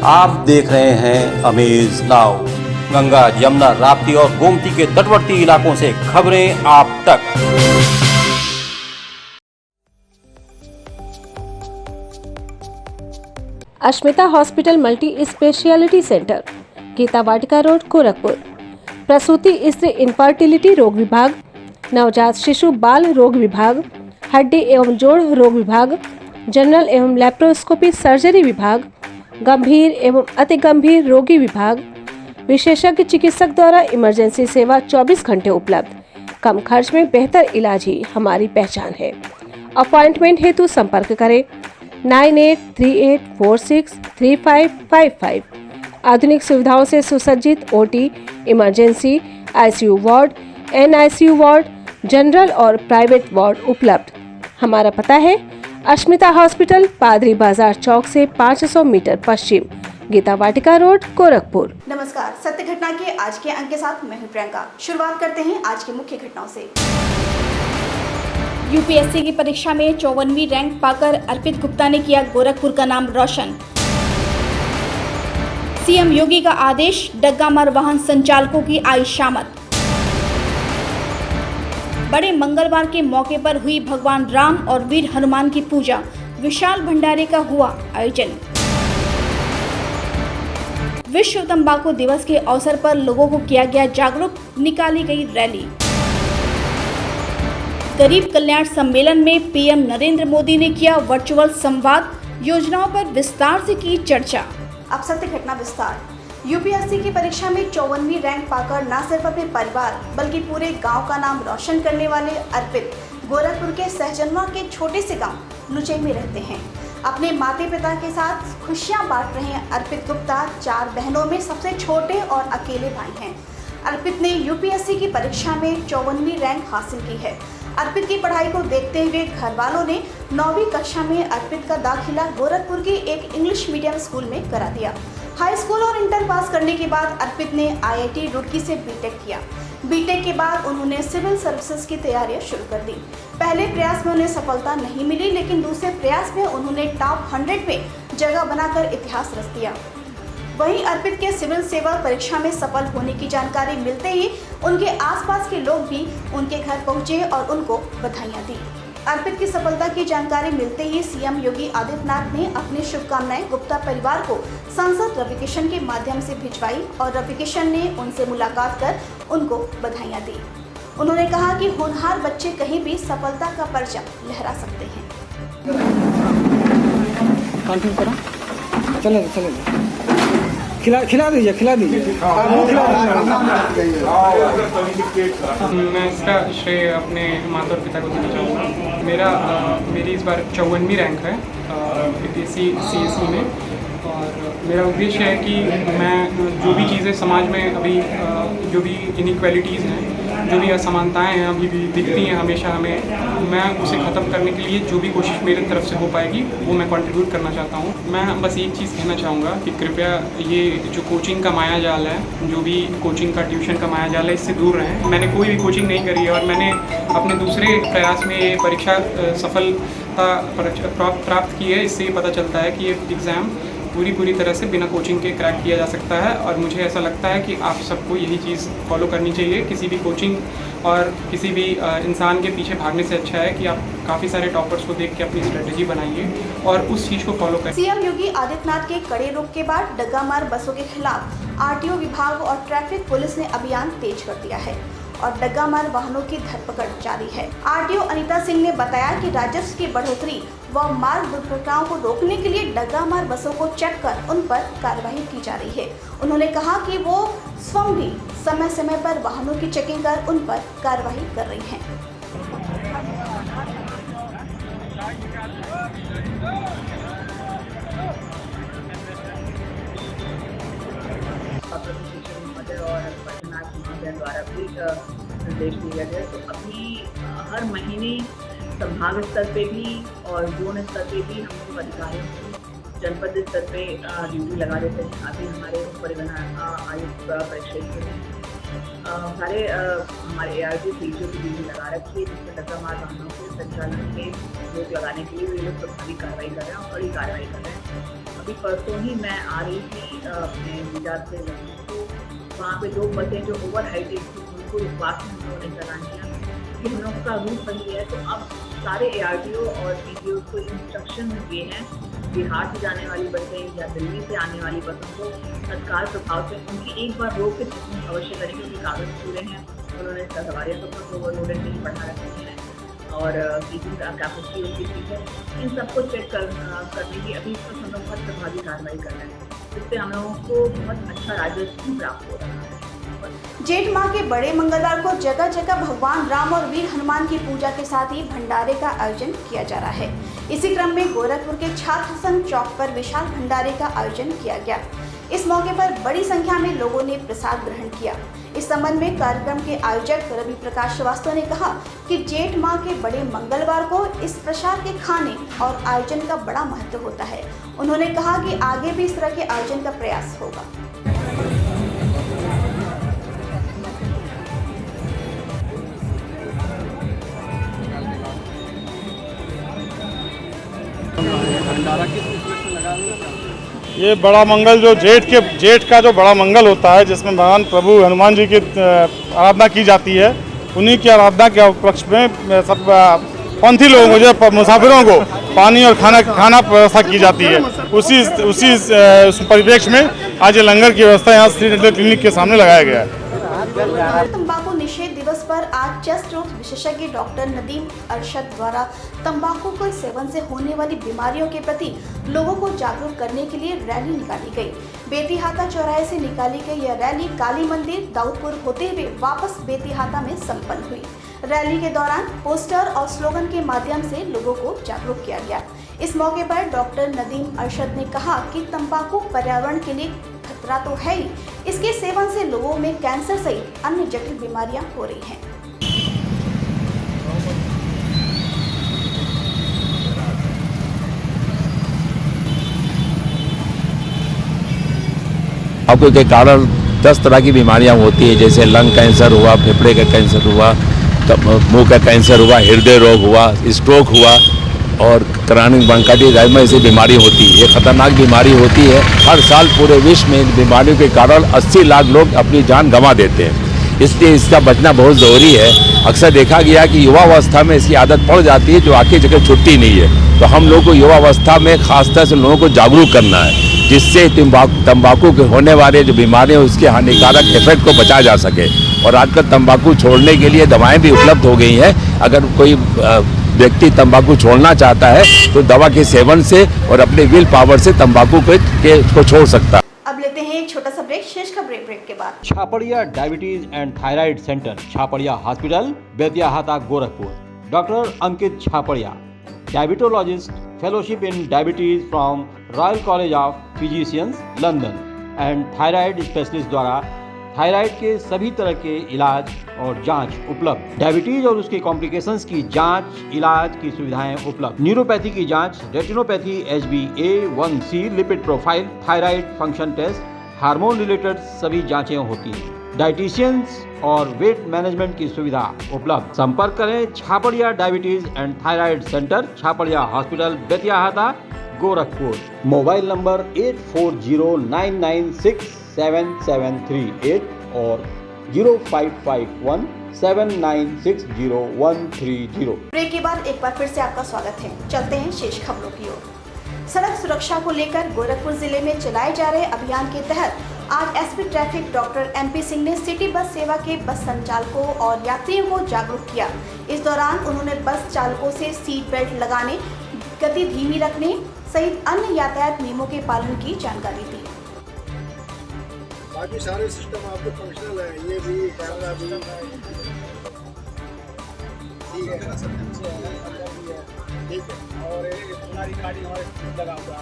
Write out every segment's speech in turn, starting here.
आप देख रहे हैं अमेज नाउ। गंगा, यमुना, राप्ती और गोमती के तटवर्ती इलाकों से खबरें आप तक। Ashmita hospital multi speciality centre, Geeta Vatika road, Gorakhpur. प्रसूति स्त्री इनफर्टिलिटी रोग विभाग, नवजात शिशु बाल रोग विभाग, हड्डी एवं जोड़ रोग विभाग, जनरल एवं लैप्रोस्कोपी सर्जरी विभाग, गंभीर एवं अति गंभीर रोगी विभाग, विशेषज्ञ चिकित्सक द्वारा इमरजेंसी सेवा 24 घंटे उपलब्ध। कम खर्च में बेहतर इलाज ही हमारी पहचान है। अपॉइंटमेंट हेतु संपर्क करें 9838463555। आधुनिक सुविधाओं से सुसज्जित OT, emergency, ICU ward, NICU ward, general और प्राइवेट वार्ड उपलब्ध। हमारा पता है अश्मिता हॉस्पिटल, पादरी बाजार चौक से 500 मीटर पश्चिम, गीता वाटिका रोड, गोरखपुर। नमस्कार, सत्य घटना के आज के अंक के साथ मैं हूं प्रियंका। शुरुआत करते हैं आज की मुख्य घटनाओं से। यूपीएससी की परीक्षा में 54वीं रैंक पाकर अर्पित गुप्ता ने किया गोरखपुर का नाम रोशन। सीएम योगी का आदेश, डग्गा मार वाहन संचालकों की आई शामत। बड़े मंगलवार के मौके पर हुई भगवान राम और वीर हनुमान की पूजा, विशाल भंडारे का हुआ आयोजन। विश्व तंबाकू दिवस के अवसर पर लोगों को किया गया जागरूक, निकाली गई रैली। गरीब कल्याण सम्मेलन में पीएम नरेंद्र मोदी ने किया वर्चुअल संवाद, योजनाओं पर विस्तार से की चर्चा। अब सत्य घटना विस्तार। यूपीएससी की परीक्षा में 54वीं रैंक पाकर न सिर्फ अपने परिवार बल्कि पूरे गांव का नाम रोशन करने वाले अर्पित गोरखपुर के सहजनवा के छोटे से गांव नुचई में रहते हैं। अपने माता पिता के साथ खुशियां बांट रहे अर्पित गुप्ता 4 बहनों में सबसे छोटे और अकेले भाई हैं। अर्पित ने यूपीएससी की परीक्षा में 54वीं रैंक हासिल की है। अर्पित की पढ़ाई को देखते हुए घर वालों ने 9वीं कक्षा में अर्पित का दाखिला गोरखपुर के एक इंग्लिश मीडियम स्कूल में करा दिया। हाई स्कूल और इंटर पास करने के बाद अर्पित ने आईआईटी रुड़की से बीटेक किया। बीटेक के बाद उन्होंने सिविल सर्विसेज की तैयारियां शुरू कर दी। पहले प्रयास में उन्हें सफलता नहीं मिली, लेकिन दूसरे प्रयास में उन्होंने टॉप 100 में जगह बनाकर इतिहास रच दिया। वहीं अर्पित के सिविल सेवा परीक्षा में सफल होने की जानकारी मिलते ही उनके आसपास के लोग भी उनके घर पहुंचे और उनको बधाइयां दी। अर्पित की सफलता की जानकारी मिलते ही सीएम योगी आदित्यनाथ ने अपनी शुभकामनाएं गुप्ता परिवार को सांसद रवि किशन के माध्यम से भिजवाई और रवि किशन ने उनसे मुलाकात कर उनको बधाइयां दी। उन्होंने कहा कि होनहार बच्चे कहीं भी सफलता का परचम लहरा सकते हैं। खिला दीजिए मैं इसका श्रेय अपने माता और पिता को देना चाहूँगा। मेरी इस बार 54वीं रैंक है यूपीएससी सीएसई में, और मेरा उद्देश्य है कि मैं जो भी चीज़ें समाज में अभी जो भी इनइक्वालिटीज़ हैं, जो भी असमानताएं हैं अभी भी दिखती हैं हमेशा हमें, मैं उसे ख़त्म करने के लिए जो भी कोशिश मेरी तरफ से हो पाएगी वो मैं कंट्रीब्यूट करना चाहता हूँ। मैं बस एक चीज़ कहना चाहूँगा कि कृपया ये जो कोचिंग का माया जाल है, जो भी कोचिंग का ट्यूशन का माया जाल है, इससे दूर रहें। मैंने कोई भी कोचिंग नहीं करी है और मैंने अपने दूसरे प्रयास में ये परीक्षा सफलता प्राप्त की है। इससे ये पता चलता है कि ये एग्ज़ाम पूरी तरह से बिना कोचिंग के क्रैक किया जा सकता है, और मुझे ऐसा लगता है कि आप सबको यही चीज़ फॉलो करनी चाहिए। किसी भी कोचिंग और किसी भी इंसान के पीछे भागने से अच्छा है कि आप काफ़ी सारे टॉपर्स को देख के अपनी स्ट्रेटेजी बनाइए और उस चीज़ को फॉलो करें। सीएम योगी आदित्यनाथ के कड़े रुख के बाद डग्गा मार बसों के खिलाफ आरटीओ विभाग और ट्रैफिक पुलिस ने अभियान तेज कर दिया है और डग्गा मार वाहनों की धरपकड़ जारी है। आरटीओ अनीता सिंह ने बताया कि राजस्व की बढ़ोतरी व मार्ग दुर्घटनाओं को रोकने के लिए डग्गा मार बसों को चेक कर उन पर कार्रवाई की जा रही है। उन्होंने कहा कि वो स्वयं भी समय समय पर वाहनों की चेकिंग कर उन पर कार्रवाई कर रही हैं। द्वारा भी निर्देश दिया गया। तो अभी हर महीने संभाग स्तर पे भी और जोन स्तर पे भी हम लोग अधिकारियों को जनपद स्तर पे ड्यूटी लगा देते हैं। अभी हमारे परिवहन आयुक्त परिक्षेत्र में सारे हमारे ART फीचर की ड्यूटी लगा रखी है, जिसमें डका मार वाहनों के संचालन में रोक लगाने के लिए ये लोग प्रभावी कार्रवाई कर रहे हैं और कड़ी कार्रवाई कर रहे हैं। अभी परसों ही मैं आ रही थी अपने गुजरात से लखनऊ, तो वहाँ पे 2 बसें जो ओवर हाइटेड थी उनको रुकवास में हम लोगों ने चलान किया कि हम लोग का रूट बन गया है। तो अब सारे ARTO और PTO को इंस्ट्रक्शन दिए हैं, बिहार से जाने वाली बसें या दिल्ली से आने वाली बसों को तत्काल प्रभाव से उनकी एक बार रोक के चेकिंग अवश्य करें, क्योंकि कागज पूरे हैं, उन्होंने सवारियाँ तो बहुत ओवरलोडेड नहीं बढ़ा रखी हैं और सीटिंग कैपेसिटी उनकी ठीक है। इन सबको चेक करने की अभी इस पर हम लोग बहुत प्रभावी कार्रवाई कर रहे हैं, जिससे हम लोगों को बहुत अच्छा राजस्व प्राप्त हो रहा है। जेठ माह के बड़े मंगलवार को जगह जगह भगवान राम और वीर हनुमान की पूजा के साथ ही भंडारे का आयोजन किया जा रहा है। इसी क्रम में गोरखपुर के छात्र संघ चौक पर विशाल भंडारे का आयोजन किया गया। इस मौके पर बड़ी संख्या में लोगों ने प्रसाद ग्रहण किया। इस संबंध में कार्यक्रम के आयोजक रवि प्रकाश श्रीवास्तव ने कहा कि जेठ माह के बड़े मंगलवार को इस प्रसाद के खाने और आयोजन का बड़ा महत्व होता है। उन्होंने कहा कि आगे भी इस तरह के आयोजन का प्रयास होगा। ये बड़ा मंगल जो जेठ का जो बड़ा मंगल होता है, जिसमें भगवान प्रभु हनुमान जी की आराधना की जाती है, उन्हीं की आराधना के उपलक्ष्य में सब पंथी लोगों को, जो मुसाफिरों को पानी और खाना व्यवस्था की जाती है। उसी परिप्रेक्ष्य में आज ये लंगर की व्यवस्था यहाँ श्री डेंटल क्लिनिक के सामने लगाया गया है। तंबाकू निषेध दिवस पर आज चेस्ट रोग विशेषज्ञ डॉक्टर नदीम अरशद द्वारा तंबाकू के सेवन से होने वाली बीमारियों के प्रति लोगों को जागरूक करने के लिए रैली निकाली गई। बेतीहाता चौराहे से निकाली गई यह रैली काली मंदिर दाऊदपुर होते हुए वापस बेतीहाता में संपन्न हुई। रैली के दौरान पोस्टर और स्लोगन के माध्यम से लोगों को जागरूक किया गया। इस मौके पर डॉक्टर नदीम अरशद ने कहा कि तंबाकू पर्यावरण के लिए खतरा तो है ही, इसके सेवन से लोगों में कैंसर सहित अन्य जटिल बीमारियां हो रही हैं। तंबाकू के कारण 10 तरह की बीमारियां होती है, जैसे लंग कैंसर हुआ, फेफड़े का कैंसर हुआ, मुंह का कैंसर हुआ, हृदय रोग हुआ, स्ट्रोक हुआ और क्रॉनिक ब्रोंकाइटिस ऐसी बीमारी होती है। ये खतरनाक बीमारी होती है। हर साल पूरे विश्व में इन बीमारियों के कारण 80 लाख लोग अपनी जान गंवा देते हैं, इसलिए इसका बचना बहुत ज़रूरी है। अक्सर देखा गया कि युवावस्था में इसकी आदत पड़ जाती है, जो आखिर जगह छुट्टी नहीं है। तो हम लोग को युवावस्था में खासतौर से लोगों को जागरूक करना है, जिससे तंबाकू के होने वाले जो बीमारियाँ उसके हानिकारक इफेक्ट को बचाया जा सके। और आजकल तंबाकू छोड़ने के लिए दवाएं भी उपलब्ध हो गई हैं। अगर कोई व्यक्ति तंबाकू छोड़ना चाहता है तो दवा के सेवन से और अपने विल पावर से तंबाकू को छोड़ सकता है। अब लेते हैं एक छोटा सा ब्रेक, शेष खबरें ब्रेक के बाद। Chhaparia Diabetes and Thyroid Centre, Chhaparia Hospital, Betiahata, Gorakhpur. Doctor Ankit Chhaparia, diabetologist, fellowship in diabetes from Royal College of Physicians, London and thyroid specialist द्वारा थायराइड के सभी तरह के इलाज और जांच उपलब्ध। डायबिटीज और उसके कॉम्प्लिकेशंस की जांच, इलाज की सुविधाएं उपलब्ध। न्यूरोपैथी की जांच, retinopathy, HbA1c, lipid profile, thyroid function test, hormone related सभी जांचें होती हैं। डाइटिशियंस और वेट मैनेजमेंट की सुविधा उपलब्ध। संपर्क करें Chhaparia Diabetes and Thyroid Centre, Chhaparia Hospital, Betiahata, Gorakhpur. Mobile number 8409967738 और 0551796013 ब्रेक के बाद एक बार फिर से आपका स्वागत है। चलते हैं शेष खबरों की ओर। सड़क सुरक्षा को लेकर गोरखपुर जिले में चलाए जा रहे अभियान के तहत आज SP traffic doctor MP Singh ने सिटी बस सेवा के बस संचालकों और यात्रियों को जागरूक किया। इस दौरान उन्होंने बस चालकों से सीट बेल्ट लगाने, गति धीमी रखने सहित अन्य यातायात नियमों के पालन की जानकारी दी। बाकी सारे सिस्टम आपके फंक्शनल है, ये भी कैमरा भी ठीक है, ठीक है। और तुम्हारी गाड़ी लगा हुआ है।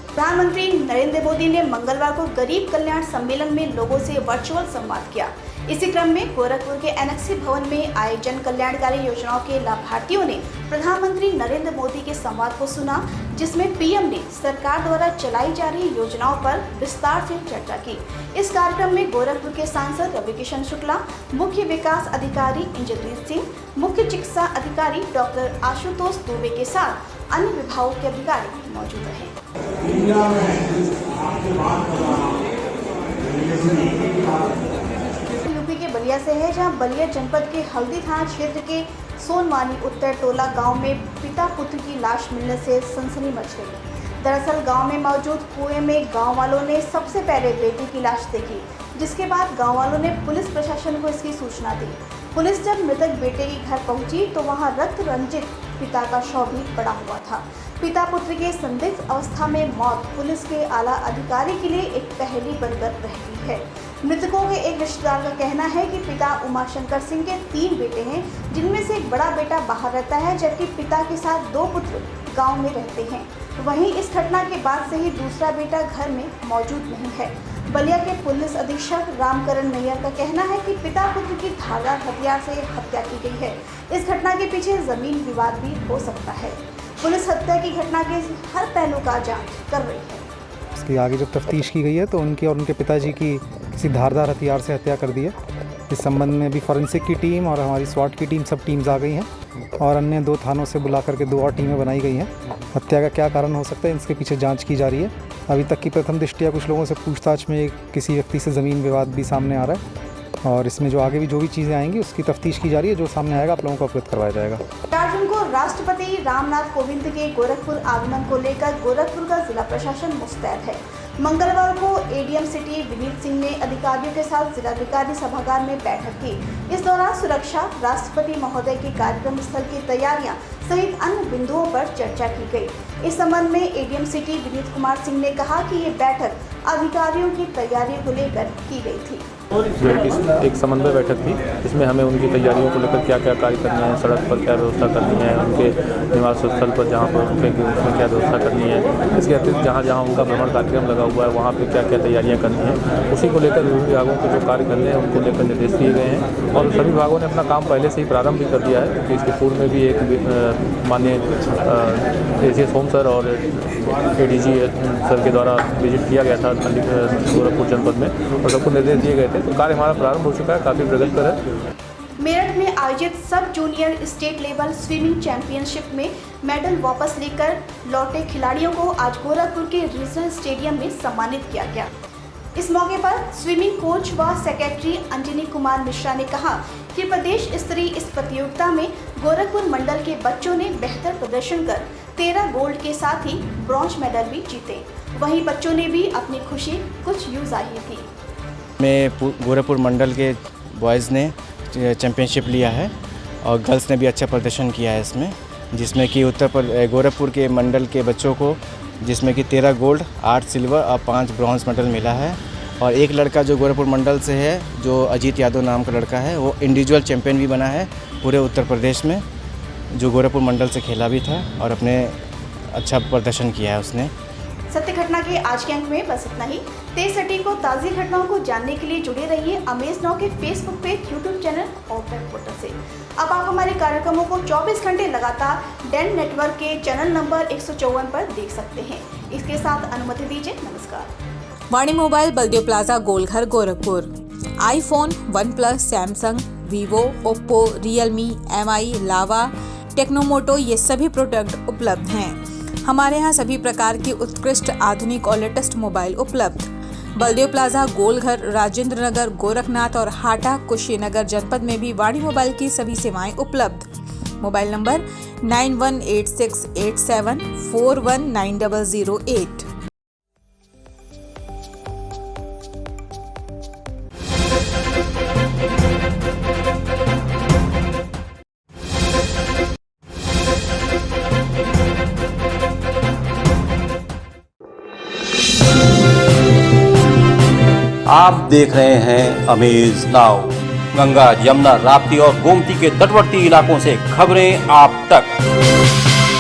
प्रधानमंत्री नरेंद्र मोदी ने मंगलवार को गरीब कल्याण सम्मेलन में लोगों से वर्चुअल संवाद किया। इसी क्रम में गोरखपुर के एनेक्सी भवन में आए जन कल्याणकारी योजनाओं के लाभार्थियों ने प्रधानमंत्री नरेंद्र मोदी के संवाद को सुना, जिसमें पीएम ने सरकार द्वारा चलाई जा रही योजनाओं पर विस्तार से चर्चा की। इस कार्यक्रम में गोरखपुर के सांसद रविकिशन शुक्ला, मुख्य विकास अधिकारी इंद्रजीत सिंह, मुख्य चिकित्सा अधिकारी डॉक्टर आशुतोष दुबे के साथ अन्य विभागों के अधिकारी मौजूद रहे। यूपी के बलिया से है, जहां बलिया जनपद के हल्दी थाना क्षेत्र के सोनवानी उत्तर टोला गांव में पिता पुत्र की लाश मिलने से सनसनी मच गई। दरअसल गांव में मौजूद कुएं में गांव वालों ने सबसे पहले बेटी की लाश देखी, जिसके बाद गांव वालों ने पुलिस प्रशासन को इसकी सूचना दी। पुलिस जब मृतक बेटे के घर पहुंची तो वहां रक्त रंजित पिता का शव भी पड़ा हुआ था। पिता पुत्र के संदिग्ध अवस्था में मौत पुलिस के आला अधिकारी के लिए एक पहेली बनकर रह गई है। मृतकों के एक रिश्तेदार का कहना है कि पिता उमाशंकर सिंह के 3 बेटे हैं, जिनमें से एक बड़ा बेटा बाहर रहता है, जबकि पिता के साथ 2 पुत्र गांव में रहते हैं। वहीं इस घटना के बाद से ही दूसरा बेटा घर में मौजूद नहीं है। बलिया के पुलिस अधीक्षक रामकरण नैयर का कहना है कि पिता पुत्र की धारदार हथियार से हत्या की गई है। इस घटना के पीछे जमीन विवाद भी हो सकता है। पुलिस हत्या की घटना के हर पहलू का जांच कर रही है। इसकी आगे जब तफ्तीश की गई है तो उनकी और उनके पिताजी की किसी धारदार हथियार से हत्या कर दी है। इस संबंध में अभी फॉरेंसिक की टीम और हमारी स्वाट की टीम, सब टीम्स आ गई हैं और अन्य 2 थानों से बुला करके 2 और टीमें बनाई गई हैं। हत्या का क्या कारण हो सकता है, इसके पीछे जांच की जा रही है। अभी तक की प्रथम दृष्टया कुछ लोगों से पूछताछ में किसी व्यक्ति से ज़मीन विवाद भी सामने आ रहा है और इसमें जो आगे भी जो भी चीज़ें आएंगी उसकी तफ्तीश की जा रही है। जो सामने आएगा आप लोगों को अवगत करवाया जाएगा। 4 जून को राष्ट्रपति रामनाथ कोविंद के गोरखपुर आगमन को लेकर गोरखपुर का जिला प्रशासन मुस्तैद है। मंगलवार को एडीएम सिटी विनीत सिंह ने अधिकारियों के साथ जिलाधिकारी सभागार में बैठक की। इस दौरान सुरक्षा, राष्ट्रपति महोदय के कार्यक्रम स्थल की तैयारियां सहित अन्य बिंदुओं पर चर्चा की गई। इस संबंध में एडीएम सिटी विनीत कुमार सिंह ने कहा कि ये बैठक अधिकारियों की तैयारियों को लेकर की गई थी। एक समन्वय बैठक थी, जिसमें हमें उनकी तैयारियों को लेकर क्या क्या कार्य करने हैं, सड़क पर क्या व्यवस्था करनी है, उनके निवास स्थल पर जहाँ पर रुकेंगे उसमें क्या व्यवस्था करनी है, इसके अतिरिक्त जहाँ जहाँ उनका भ्रमण कार्यक्रम लगा हुआ है वहाँ पर क्या क्या तैयारियाँ करनी है, उसी को लेकर विभिन्न विभागों के जो कार्य करने हैं उनको लेकर निर्देश दिए गए हैं। और सभी विभागों ने अपना काम पहले से ही प्रारंभ भी कर दिया है, क्योंकि इसके पूर्व में भी एक माननीय एसीएस होम सर और एडीजी सर के द्वारा विजिट किया गया था गोरखपुर जनपद में और सबको निर्देश दिए गए थे। तो कार्य हमारा प्रारंभ हो चुका है, काफ़ी प्रगति है। मेरठ में आयोजित सब junior state level swimming championship में मेडल वापस लेकर लौटे खिलाड़ियों को आज गोरखपुर के रीजनल स्टेडियम में सम्मानित किया गया। इस मौके पर स्विमिंग कोच व सेक्रेटरी अंजनी कुमार मिश्रा ने कहा कि प्रदेश स्तरीय इस प्रतियोगिता में गोरखपुर मंडल के बच्चों ने बेहतर प्रदर्शन कर 13 गोल्ड के साथ ही ब्रॉन्ज मेडल भी जीते। वहीं बच्चों ने भी अपनी खुशी कुछ यूँ जाहिर की। में गोरखपुर मंडल के बॉयज़ ने चैम्पियनशिप लिया है और गर्ल्स ने भी अच्छा प्रदर्शन किया है इसमें, जिसमें कि गोरखपुर के मंडल के बच्चों को जिसमें कि 13 गोल्ड, 8 सिल्वर और 5 ब्रॉन्ज मेडल मिला है। और एक लड़का जो गोरखपुर मंडल से है, जो अजीत यादव नाम का लड़का है, वो इंडिविजुअल चैम्पियन भी बना है पूरे उत्तर प्रदेश में, जो गोरखपुर मंडल से खेला भी था और अपने अच्छा प्रदर्शन किया है उसने। सत्य घटना के आज के अंक में बस इतना ही। तेज सटीक को ताज़ी घटनाओं को जानने के लिए जुड़े रहिए अमेज नाउ के फेसबुक पेज, यूट्यूब चैनल और वेब पोर्टल से। अब आप हमारे कार्यक्रमों को 24 घंटे लगातार डेन नेटवर्क के चैनल नंबर 154 पर देख सकते हैं। इसके साथ अनुमति दीजिए। नमस्कार। Vani mobile Baldev plaza Golghar Gorakhpur. IPhone, OnePlus, Samsung, Vivo, Oppo, Realme, MI, Lava, Tecno Moto ये सभी प्रोडक्ट उपलब्ध हैं। हमारे यहाँ सभी प्रकार की उत्कृष्ट आधुनिक और लेटेस्ट मोबाइल उपलब्ध। बलदेव प्लाजा गोलघर, राजेंद्र नगर, गोरखनाथ और हाटा कुशीनगर जनपद में भी वाणी मोबाइल की सभी सेवाएं उपलब्ध। Mobile number 918687419008। आप देख रहे हैं अमेज नाउ। गंगा, यमुना, राप्ती और गोमती के तटवर्ती इलाकों से खबरें आप तक।